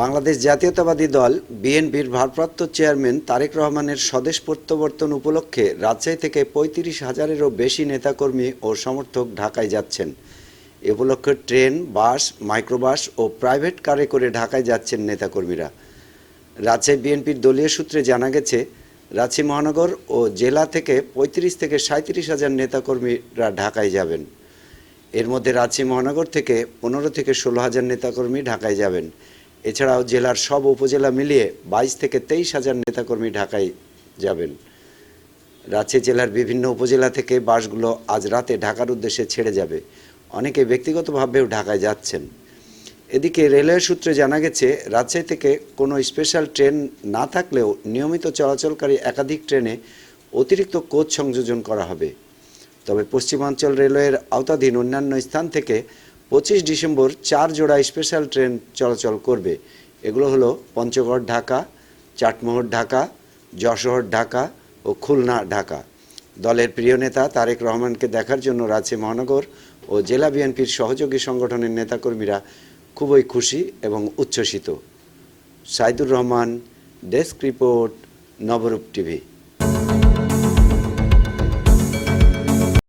বাংলাদেশ জাতীয়তাবাদী দল বিএনপির ভারপ্রাপ্ত চেয়ারম্যান তারেক রহমানের স্বদেশ প্রত্যাবর্তন উপলক্ষে রাজশাহী থেকে ৩৫,০০০-এরও বেশি নেতাকর্মী ও সমর্থক ঢাকায় যাচ্ছেন। এ উপলক্ষে ট্রেন, বাস, মাইক্রোবাস ও প্রাইভেট কারে করে ঢাকায় যাচ্ছেন নেতাকর্মীরা। রাজশাহী বিএনপির দলীয় সূত্রে জানা গেছে, রাজশাহী মহানগর ও জেলা থেকে ৩৫ থেকে ৩৭,০০০ নেতাকর্মীরা ঢাকায় যাবেন। এর মধ্যে রাজশাহী মহানগর থেকে ১৫ থেকে ১৬,০০০ নেতাকর্মী ঢাকায় যাবেন। এছাড়াও জেলার সব উপজেলা মিলিয়ে ২২ থেকে ২৩,০০০ নেতাকর্মী ঢাকায় যাবেন। রাজশাহী জেলার বিভিন্ন উপজেলা থেকে বাসগুলো আজ রাতে ঢাকার উদ্দেশ্যে ছেড়ে যাবে। অনেকে ব্যক্তিগতভাবেও ঢাকায় যাচ্ছেন। এদিকে রেলওয়ে সূত্রে জানা গেছে, রাজশাহী থেকে কোনো স্পেশাল ট্রেন না থাকলেও নিয়মিত চলাচলকারী একাধিক ট্রেনে অতিরিক্ত কোচ সংযোজন করা হবে। তবে পশ্চিমাঞ্চল রেলওয়ের আওতাধীন অন্যান্য স্থান থেকে ২৫ ডিসেম্বর ৪ জোড়া স্পেশাল ট্রেন চলাচল করবে। এগুলো হলো পঞ্চগড় ঢাকা, চাটমোহর ঢাকা, যশোর ঢাকা ও খুলনা ঢাকা। দলের প্রিয় নেতা তারেক রহমানকে দেখার জন্য রাজশাহী মহানগর ও জেলা বিএনপির সহযোগী সংগঠনের নেতাকর্মীরা খুবই খুশি এবং উচ্ছ্বসিত। সাইদুর রহমান, ডেস্ক রিপোর্ট, নবরূপ টিভি।